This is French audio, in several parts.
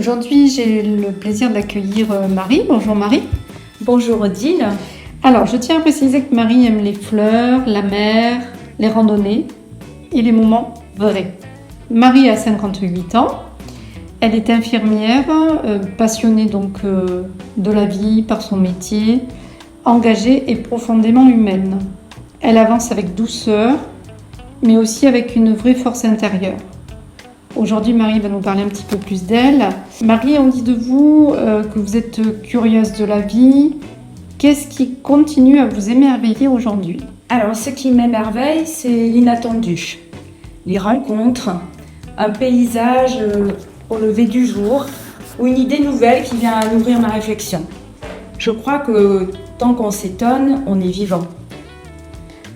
Aujourd'hui, j'ai le plaisir d'accueillir Marie. Bonjour Marie. Bonjour Odile. Alors, je tiens à préciser que Marie aime les fleurs, la mer, les randonnées et les moments vrais. Marie a 58 ans. Elle est infirmière, passionnée donc de la vie par son métier, engagée et profondément humaine. Elle avance avec douceur, mais aussi avec une vraie force intérieure. Aujourd'hui, Marie va nous parler un petit peu plus d'elle. Marie, on dit de vous que vous êtes curieuse de la vie. Qu'est-ce qui continue à vous émerveiller aujourd'hui ? Alors, ce qui m'émerveille, c'est l'inattendu. Les rencontres, un paysage au lever du jour ou une idée nouvelle qui vient nourrir ma réflexion. Je crois que tant qu'on s'étonne, on est vivant.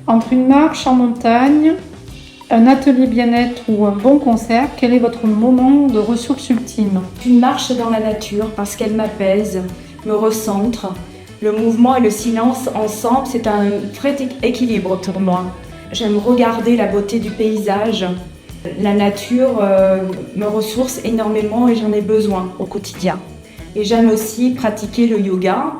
Entre une marche en montagne, un atelier bien-être ou un bon concert, quel est votre moment de ressources ultime ? Une marche dans la nature parce qu'elle m'apaise, me recentre. Le mouvement et le silence ensemble, c'est un vrai équilibre pour moi. J'aime regarder la beauté du paysage. La nature me ressource énormément et j'en ai besoin au quotidien. Et j'aime aussi pratiquer le yoga,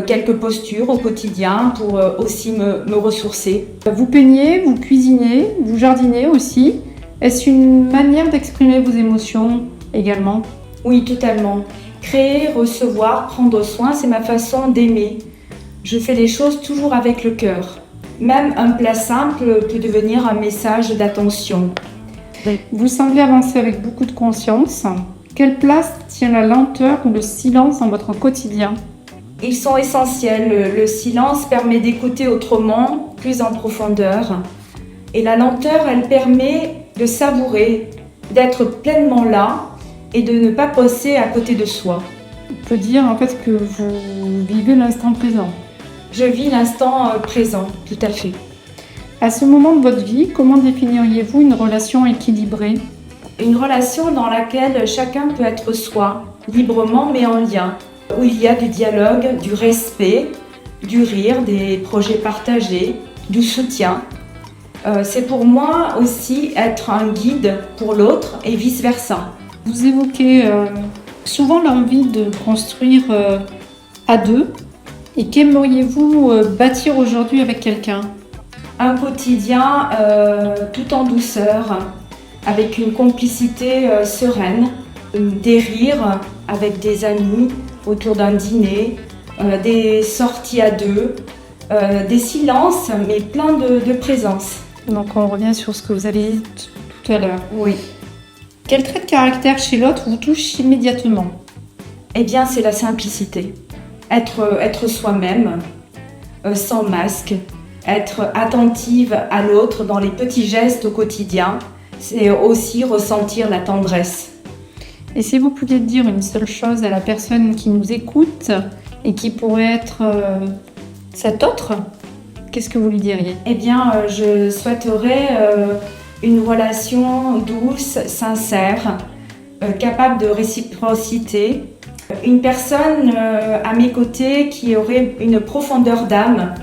quelques postures au quotidien pour aussi me ressourcer. Vous peignez, vous cuisinez, vous jardinez aussi. Est-ce une manière d'exprimer vos émotions également ? Oui, totalement. Créer, recevoir, prendre soin, c'est ma façon d'aimer. Je fais les choses toujours avec le cœur. Même un plat simple peut devenir un message d'attention. Vous semblez avancer avec beaucoup de conscience. Quelle place tient la lenteur ou le silence dans votre quotidien ? Ils sont essentiels. Le silence permet d'écouter autrement, plus en profondeur. Et la lenteur, elle permet de savourer, d'être pleinement là et de ne pas passer à côté de soi. On peut dire en fait que vous vivez l'instant présent. Je vis l'instant présent, tout à fait. À ce moment de votre vie, comment définiriez-vous une relation équilibrée ? Une relation dans laquelle chacun peut être soi, librement mais en lien, où il y a du dialogue, du respect, du rire, des projets partagés, du soutien. C'est pour moi aussi être un guide pour l'autre et vice-versa. Vous évoquez souvent l'envie de construire à deux. Et qu'aimeriez-vous bâtir aujourd'hui avec quelqu'un ? Un quotidien tout en douceur, avec une complicité sereine, des rires avec des amis autour d'un dîner, des sorties à deux, des silences, mais plein de présence. Donc on revient sur ce que vous avez dit tout à l'heure. Oui. Quel trait de caractère chez l'autre vous touche immédiatement ? Eh bien, c'est la simplicité. Être soi-même, sans masque, être attentive à l'autre dans les petits gestes au quotidien, c'est aussi ressentir la tendresse. Et si vous pouviez dire une seule chose à la personne qui nous écoute et qui pourrait être cet autre, qu'est-ce que vous lui diriez ? Eh bien, je souhaiterais une relation douce, sincère, capable de réciprocité. Une personne à mes côtés qui aurait une profondeur d'âme,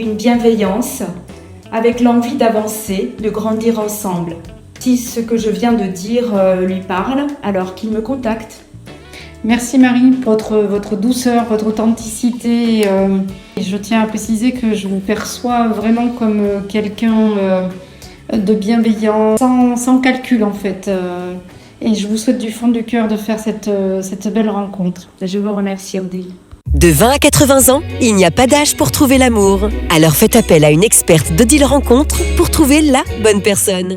une bienveillance, avec l'envie d'avancer, de grandir ensemble. Si ce que je viens de dire lui parle, alors qu'il me contacte. Merci Marie pour votre douceur, votre authenticité. Et je tiens à préciser que je vous perçois vraiment comme quelqu'un de bienveillant, sans calcul en fait. Et je vous souhaite du fond du cœur de faire cette belle rencontre. Je vous remercie Odile. De 20 à 80 ans, il n'y a pas d'âge pour trouver l'amour. Alors faites appel à une experte d'Odile Rencontre pour trouver la bonne personne.